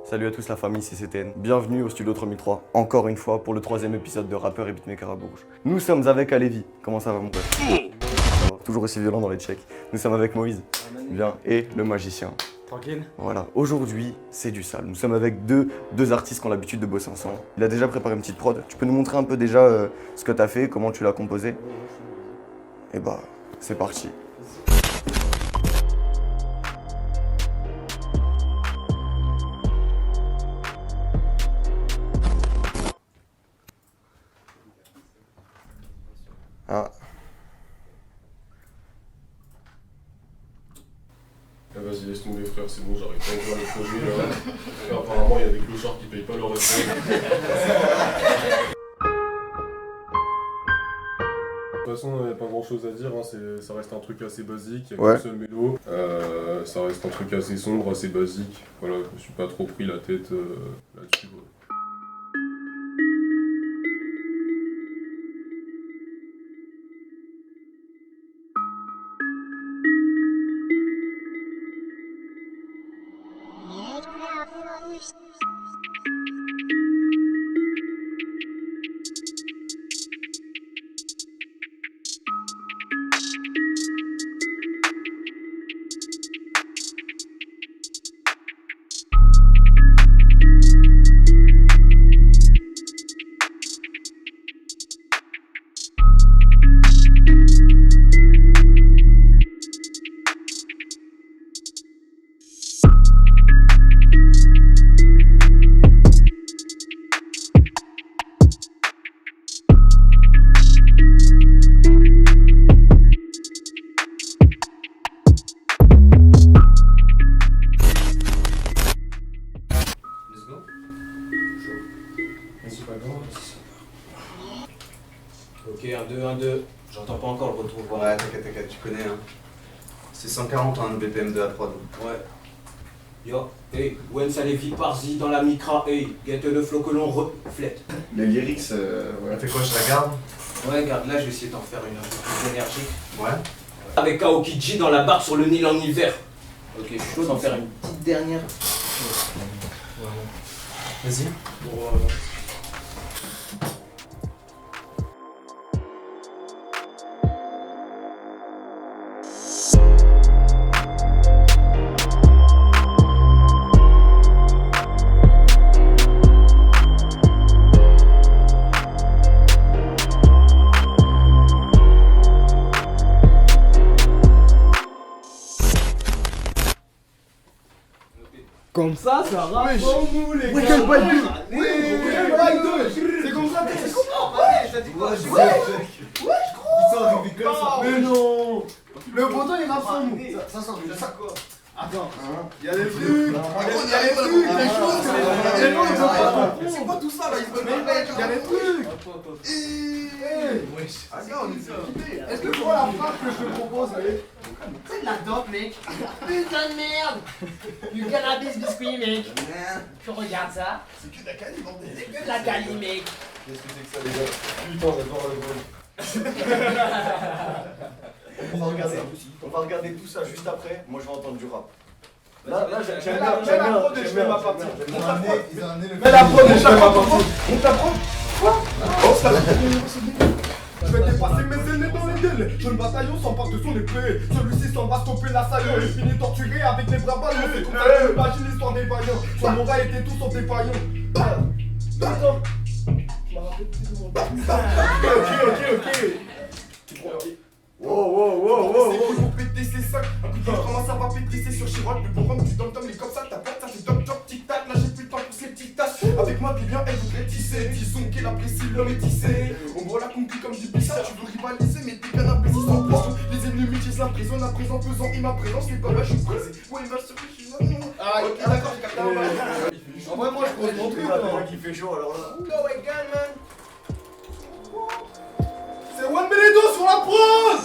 Salut à tous la famille CCTN, bienvenue au Studio 3003, encore une fois pour le 3e épisode de Rappeur et Beatmaker à Bourges. Nous sommes avec Alevi, comment ça va mon pote? Ça va, toujours aussi violent dans les checks. Nous sommes avec Moïse, bien, et le magicien. Tranquille. Voilà, aujourd'hui c'est du sale. Nous sommes avec deux artistes qui ont l'habitude de bosser ensemble. Il a déjà préparé une petite prod, tu peux nous montrer un peu déjà ce que tu as fait, comment tu l'as composé? Et bah, c'est parti. Ah. Ah, vas-y, laisse tomber frère, c'est bon, j'arrive pas encore le projet là. Frère, apparemment, il y a des clochards qui payent pas leur réponse. De toute façon, il n'y a pas grand chose à dire, hein. Ça reste un truc assez basique, il y a qu'un seul mélo. Ça reste un truc assez sombre, assez basique. Voilà, je me suis pas trop pris la tête là-dessus. Voilà. Ok, 1-2, j'entends pas encore le retour. Ouais, t'inquiète, tu connais hein. C'est 140 hein, le BPM de la prod. Ouais. Yo, hey, Wens Alevi par-y dans la micra, hey, get le flow que l'on reflète. Les lyrics, on fait quoi, je la garde? Ouais, garde là, je vais essayer d'en faire une un peu plus énergique. Ouais. Avec Aokiji dans la barre sur le Nil en hiver. Ok, je suis chaud d'en faire une petite dernière. Vas-y. Comme ça rappe en nous les gars. quel bail de- C'est comme ça, c'est comment? Je t'ai dit quoi? Ils sont arrivés comme ça. Mais non. Le bouton il rappe sans nous. Ça sort de ça quoi. Attends, il y a des trucs, il y a des trucs, des choses. C'est quoi tout ça là? Il y a des trucs. Est-ce que tu vois la phrase que je te propose? C'est de la dope, mec. Putain de merde. Du cannabis biscuit, mec. Tu regardes ça? C'est que de la cali, bordel. C'est que de la cali, mec. Qu'est-ce que c'est que ça les gars? Putain, j'adore la voix. On va regarder tout ça juste après, moi je vais entendre du rap. Là j'aime Mets bien, la prod et je mets ma partie. Ils ont amené le Mets la prod et chaque fois monte la prod. Quoi? Je vais dépasser mes aînés dans les délais. Jeune bataillon s'empare de son épée. Celui-ci s'en va stopper l'assaillant. Il finit torturé avec les bras ballons. C'est comme ça que j'imagine l'histoire des vaillants. Son moral était tout sauf défaillant. D'accord. Ok. Wow. C'est pour péter ses sacs. Un coup de pied, comment ça va péter, c'est sur Chirac. Le bon rhum, tu donnes les comme ça. Ta perte, ça c'est top top tic tac. Là j'ai plus le temps pour ces petites tâches. Avec moi, bien, elle voudrait tisser. Disons qu'elle apprécie l'homme est tissé. On voit la conquête comme du pissage. Tu veux rivaliser, mais t'es bien apprécié sans pression. Les ennemis disent la prison, à présent pesant. Et ma présence n'est pas là, je suis brisé. Ouais, il va se faire, je suis là. Ah, ok, d'accord, j'ai capté. En vrai, moi je pose mon truc là. Qui fait chaud alors là. Go again, man. C'est One Benedo sur la prod.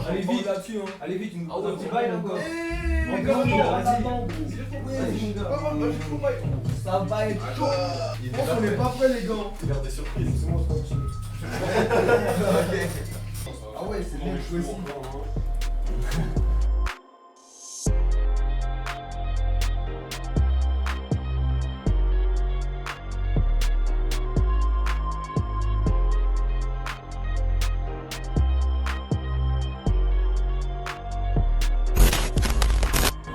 Allez vite là-dessus, hein. Allez vite, une petit bail là quoi. Ça va être chaud. On n'est pas prêts, les gars. Il a des surprises. C'est moi, Ah ouais, c'est bien choisi.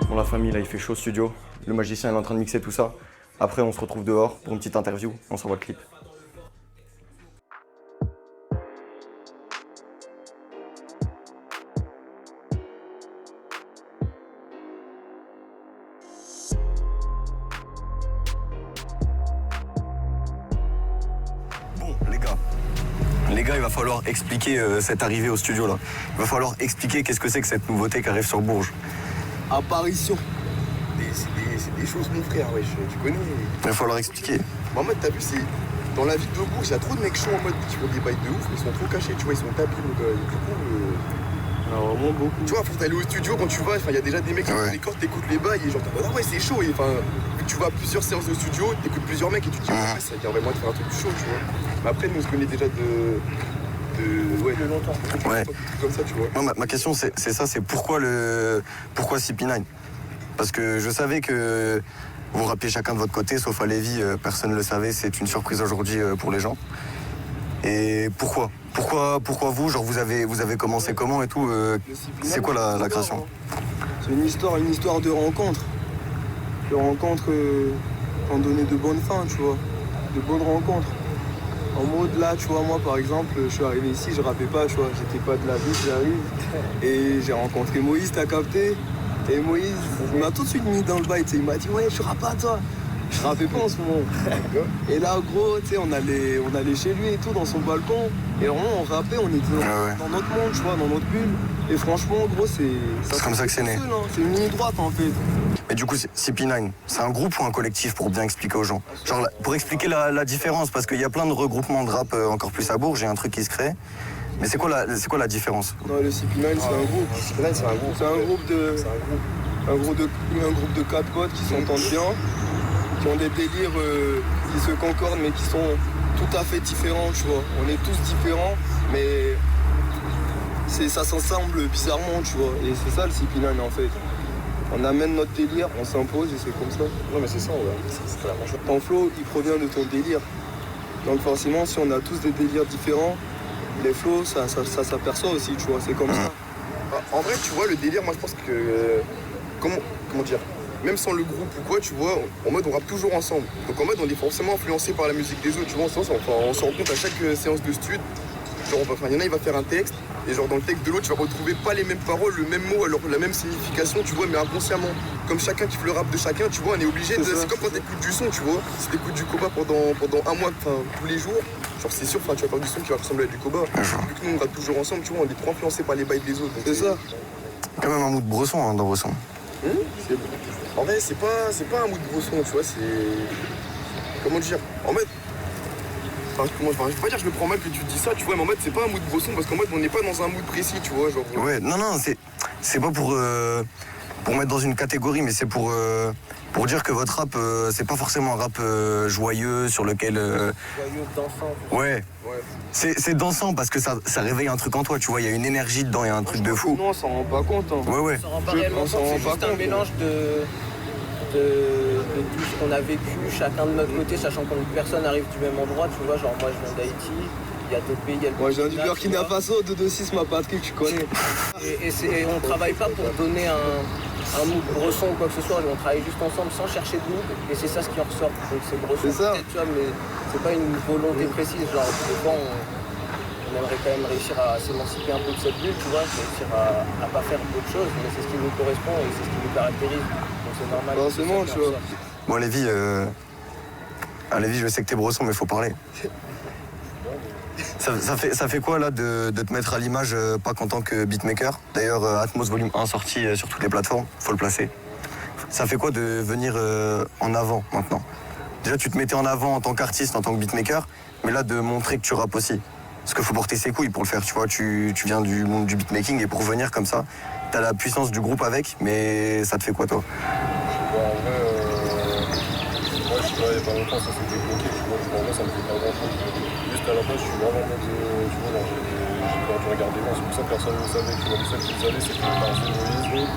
Bon, la famille, là, il fait chaud au studio. Le magicien il est en train de mixer tout ça. Après, on se retrouve dehors pour une petite interview. On s'envoie le clip. Bon, les gars, il va falloir expliquer cette arrivée au studio là. Il va falloir expliquer qu'est-ce que c'est que cette nouveauté qui arrive sur Bourges. Apparition. C'est des choses, mon frère, wesh, tu connais. Il va falloir expliquer. En mode, t'as vu, c'est. Dans la ville de Bourges, il y a trop de mecs chauds en mode qui font des bails de ouf, ils sont trop cachés, tu vois, ils sont tapis, donc du coup. Alors, vraiment beaucoup. Tu vois, faut aller au studio quand tu vas, il y a déjà des mecs qui font des cordes, t'écoutes les bails et genre, ah ouais, c'est chaud. Et enfin, tu vas à plusieurs séances de studio, t'écoutes plusieurs mecs et tu te dis, ouais, ça y a vraiment de faire un truc chaud, tu vois. Mais après, nous, on se connaît déjà de longtemps. Ouais. Comme ça, tu vois. Non, ma question, c'est ça, c'est pourquoi CP9 ? Parce que je savais que vous rappelez chacun de votre côté, sauf à Lévi, personne ne le savait, c'est une surprise aujourd'hui pour les gens. Et pourquoi vous, genre vous avez commencé comment et tout c'est quoi la création? C'est une histoire de rencontre. De rencontres qui ont donné de bonnes fins, tu vois. De bonnes rencontres. En mode là, tu vois, moi par exemple, je suis arrivé ici, je rappais pas, tu vois, j'étais pas de la ville, j'arrive. Et j'ai rencontré Moïse, t'as capté? Et Moïse, il m'a tout de suite mis dans le bail, il m'a dit ouais, je rappe pas toi. Je rappais pas en ce moment. Et là, gros, tu sais, on allait chez lui et tout, dans son balcon. Et vraiment, on rappait, on était dans notre monde, tu vois, dans notre bulle. Et franchement, gros, c'est comme ça que c'est né. C'est une ligne droite, en fait. Mais du coup, CP9, c'est un groupe ou un collectif pour bien expliquer aux gens? Genre, pour expliquer la différence, parce qu'il y a plein de regroupements de rap encore plus à Bourges, j'ai un truc qui se crée. Mais c'est quoi la différence? Non, le CP9, c'est un groupe. CP9, c'est un groupe. C'est un groupe de 4 potes qui s'entendent bien, qui ont des délires qui se concordent, mais qui sont tout à fait différents, tu vois. On est tous différents, mais ça s'ensemble bizarrement, tu vois. Et c'est ça le CP9, en fait. On amène notre délire, on s'impose et c'est comme ça. Non, mais c'est ça, ouais. C'est la franchise. Ton flow, il provient de ton délire. Donc forcément, si on a tous des délires différents, les flows, ça s'aperçoit aussi, tu vois, c'est comme ça. En vrai, tu vois, le délire, moi je pense que. Comment dire? Même sans le groupe ou quoi, tu vois, en mode on rappe toujours ensemble. Donc en mode on est forcément influencé par la musique des autres, tu vois, on se rend compte à chaque séance de stud. Genre, il y en a, il va faire un texte, et genre dans le texte de l'autre, tu vas retrouver pas les mêmes paroles, le même mot, alors la même signification, tu vois, mais inconsciemment. Comme chacun kiffe le rap de chacun, tu vois, on est obligé de. C'est comme quand t'écoutes du son, tu vois. Si t'écoutes du Koba pendant un mois, enfin tous les jours, genre c'est sûr, tu vas faire du son qui va ressembler à du Koba. Vu que nous on rappe toujours ensemble, tu vois, on est trop influencé par les bails des autres. C'est ça. Quand même un mood Bresson hein, dans vos sons. En vrai, c'est pas un mood Bresson, tu vois, c'est. Comment dire? En mode. Enfin, je vais pas dire que je me prends mal que tu dis ça, tu vois, mais en mode c'est pas un mood Bresson parce qu'en mode on n'est pas dans un mood précis, tu vois, genre. Ouais, non, c'est pas pour mettre dans une catégorie, mais c'est pour dire que votre rap, c'est pas forcément un rap joyeux sur lequel. Joyeux, dansant. Ouais. C'est dansant parce que ça réveille un truc en toi, tu vois, il y a une énergie dedans, il y a un truc de fou. Non, on s'en rend pas compte. Hein. Ouais. On s'en rend pas réellement compte, c'est juste un mélange de tout ce qu'on a vécu, chacun de notre côté, sachant que personne n'arrive du même endroit, tu vois, genre moi je viens d'Haïti, il y a d'autres pays, il y a le Moi je viens du Burkina Faso, 226 ma patrie, tu connais. Et on travaille pas pour donner un mood Bresson ou quoi que ce soit, on travaille juste ensemble sans chercher de mood, et c'est ça ce qui en ressort. Donc c'est Bresson peut-être, tu vois, mais c'est pas une volonté précise, genre des fois on aimerait quand même réussir à s'émanciper un peu de cette bulle, tu vois, réussir à pas faire d'autres choses, mais c'est ce qui nous correspond et c'est ce qui nous caractérise. Donc c'est normal. Forcément, tu vois. Bon, Lévi, je sais que t'es Bresson, mais faut parler. Ça fait quoi là de te mettre à l'image, pas qu'en tant que beatmaker? D'ailleurs, Atmos Volume 1 sorti sur toutes les plateformes, faut le placer. Ça fait quoi de venir en avant maintenant? Déjà, tu te mettais en avant en tant qu'artiste, en tant que beatmaker, mais là, de montrer que tu rappes aussi. Parce qu'il faut porter ses couilles pour le faire, tu vois. Tu viens du monde du beatmaking et pour venir comme ça, t'as la puissance du groupe avec, mais ça te fait quoi, toi? Bon, en vrai, moi, je sais pas, il y a pas longtemps, ça s'était bloqué, tu vois. En vrai, ça me fait pas grand-chose. Juste à la base, je suis vraiment en mode, tu vois, genre, j'ai perdu regarder moi, c'est pour ça que personne ne le savait, tu vois. Le seul qui le savait, c'était Tarzan Moïse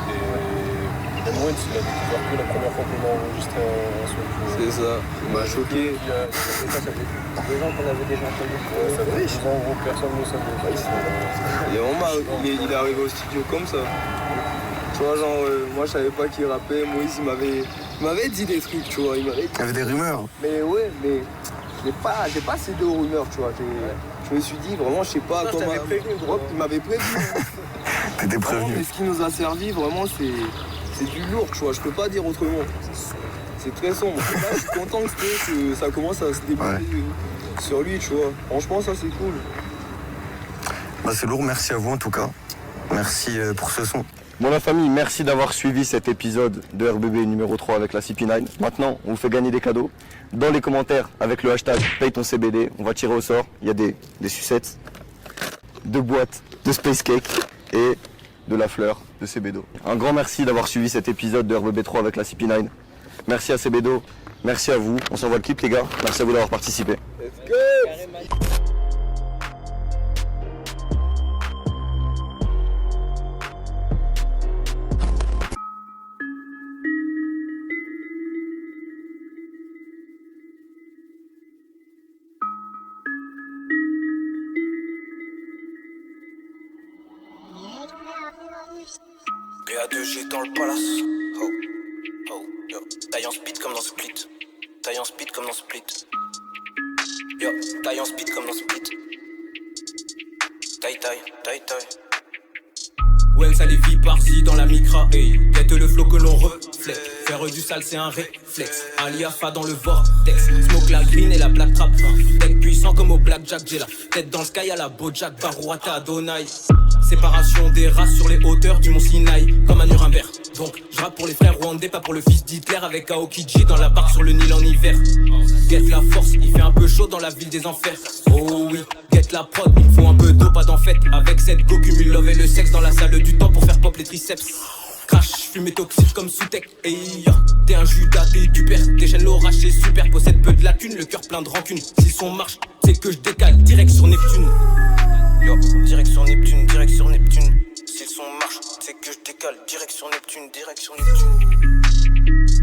et Moïse, il a découvert que la première fois qu'on a enregistré un son. C'est ça, il m'a choqué. Ça fait 2 ans qu'on avait déjà entendu. Ça fait 2 ans, en gros, personne ne le savait. Et il est arrivé au studio comme ça. Tu vois, genre, moi je savais pas qu'il rappait, Moïse il m'avait dit des trucs, tu vois, il y avait des rumeurs. Mais ouais, mais j'ai pas cédé aux rumeurs, tu vois. Je me suis dit, vraiment, je sais pas comment. Il m'avait prévenu. T'étais prévenu. Mais ce qui nous a servi, vraiment, c'est du lourd, tu vois, je peux pas dire autrement. C'est très sombre. Là, je suis content que ça commence à se débrouiller sur lui, tu vois. Franchement, ça c'est cool. Bah, c'est lourd, merci à vous en tout cas. Merci pour ce son. Bon la famille, merci d'avoir suivi cet épisode de RBB numéro 3 avec la CP9. Maintenant, on vous fait gagner des cadeaux. Dans les commentaires, avec le hashtag paye ton CBD, on va tirer au sort. Il y a des sucettes, 2 boîtes de Space Cake et de la fleur de CBDO. Un grand merci d'avoir suivi cet épisode de RBB3 avec la CP9. Merci à CBDO, merci à vous. On s'envoie le clip les gars. Merci à vous d'avoir participé. Let's go! BA2G dans le palace. Oh, oh, yo. Taille en speed comme dans Split. Taille en speed comme dans Split. Yo, taille en speed comme dans Split. Taille. Well, ça les vit par-ci dans la micra, hey. Guette le flow que l'on reflète. Faire du sale, c'est un réflexe. Aliafa dans le vortex. Smoke la green et la black trap. Tech puissant comme au blackjack. J'ai la tête dans le sky à la Bojack. Barouata Adonai. Séparation des races sur les hauteurs du mont Sinaï. Comme à Nuremberg. Donc, je rappe pour les frères rwandais, pas pour le fils d'Hitler. Avec Aokiji dans la barque sur le Nil en hiver. Guette la force, il fait un peu chaud dans la ville des enfers. Oh oui, guette la prod, il faut un peu d'eau, pas d'en fête. Avec cette go, cumule love et le sexe dans la salle du temps pour faire pop les triceps. Crash, fumée toxique comme sous-tech. Hey, t'es un Judas, t'es du père. Déchaîne l'orage, c'est super. Possède peu de lacunes, le cœur plein de rancune. Si son marche, c'est que je décale direct sur Neptune. Yo, direct sur Neptune. Si le son marche, c'est que je décale direct sur Neptune.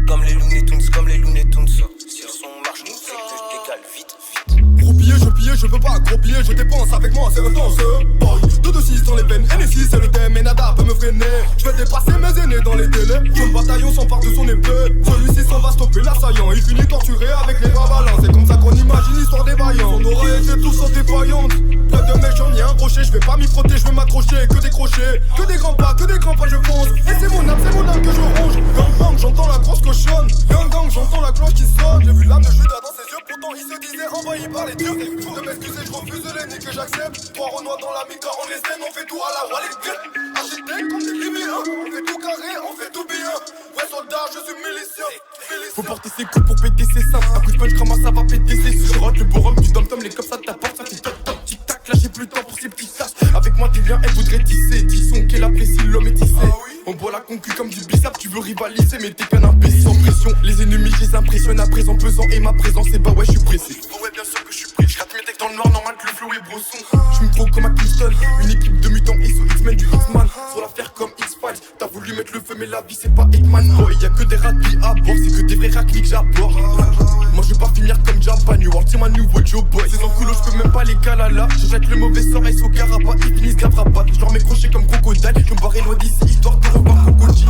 Comme les Looney Tunes. Si le son marche, c'est que je décale vite. Gros billet, je peux pas, gros billet, je dépense avec moi, c'est intense. Boy, 2-2-6 dans les veines, NSI c'est le thème, et nada peut me freiner. Je vais dépasser mes aînés dans les délais. Jeune bataillon s'empare de son épée. Celui-ci s'en va stopper l'assaillant. Il finit torturé avec les babalins. C'est comme ça qu'on imagine l'histoire des vaillants. On aurait été tous en défaillante. Plein de mecs, j'en ai un crochet. Je vais pas m'y frotter, je vais m'accrocher. Que des crochets, que des grands pas, je fonce. Et c'est mon âme que je ronge. Gang, j'entends la grosse cochonne. Gang, j'entends la cloche qui sonne. J'ai vu l'âme de Judas dans ses yeux, pourtant il se disait envahi par les dieux. De m'excuser, je refuse de l'ennemi que j'accepte. 3 renois dans la micra, on les scène, on fait tout à la Wallet. Architecte comme des Libyens, on fait tout carré, on fait tout bien. Ouais soldat, je suis milicien. Faut porter ses coups pour péter ses seins. Un coup de punch, comment ça va péter ses seins. Je rote le borum du dom-tom, les cops ça t'apporte, ça fait toc-toc, tic-tac. Là j'ai plus le temps pour ces petites tâches. Avec moi t'es bien, elle voudrait tisser. Disons qu'elle apprécie l'homme est tissé. On boit la concu comme du bissap, tu veux rivaliser mais t'es qu'un imbécile. Sans pression, les ennemis je les impressionne à présent pesant. Et ma présence et bah ouais je suis pressé. Ouais bien sûr que je suis prêt, je rate mes textes dans le noir, normal que le flow est brosson. Je me trouve comme à Kingston, une équipe de mutants et sous X-Men du X-Man. Sur l'affaire comme X-Files, t'as voulu mettre le feu mais la vie c'est pas Hickman. Boy y'a que des rats qui abordent, c'est que des vrais raclis que j'aborde. Moi je vais pas finir comme Japan, New World c'est ma nouveau Joe Boy. Ces enculos je peux même pas les calala. Je jette le mauvais sort et au carabat, ils finissent grave rabat. Je leur mets crochet comme crocodile, je me barre loin d'ici histoire de revoir crocodile.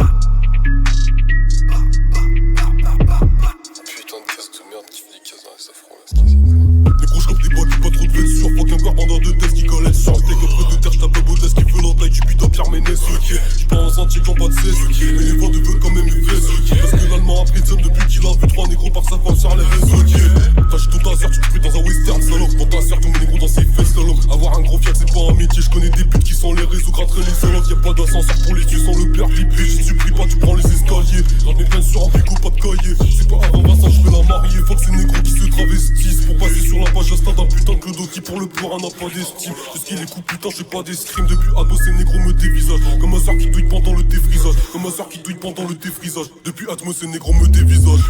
Putain de casse de merde qui fait des cases dans les safrans là, ce qu'il y a. Les gros je des boîtes, pas trop de vêtements sur. Faut qu'un garbandeur de test qui collecte sur. J't'ai qu'un peu de terre, j'tape le beau test qui veut l'entaille du putain Pierre Ménès, ok. J'suis pas en sentier, j'en pas de cesse, ok. Mais les vendeurs veulent quand même une fesse, ok. Parce que l'allemand a pris de somme depuis qu'il a vu 3 négros par sa femme sur les réseaux, ok. Tâche ton tasseur, tu te pries dans un western, salope. Dans ta serre, tous mes négros dans ses fesses, salope. Avoir un gros fiac, c'est pas un métier, j'connais des putes qui sont les réseaux, gratterait les salopes. Y'a pas d'ascenseur pour les dieux sans le père clipé. Je supplie pas, tu prends les escaliers. J'en ai peine sur un frigo, pas de cahier. C'est pas avant Vincent, j'vais la marier. Faut que ces négros qui se travestissent pour passer sur la page Insta d'un putain de clodo qui pour le pouvoir, n'a pas d'estime. Je sais qu'il est coups, putain, je fais pas d'escrime. Depuis Atmos, ces négros me dévisagent. Comme ma soeur qui douille pendant le défrisage. Comme ma soeur qui douille pendant le défrisage. Depuis Atmos, ces négros me dévisagent.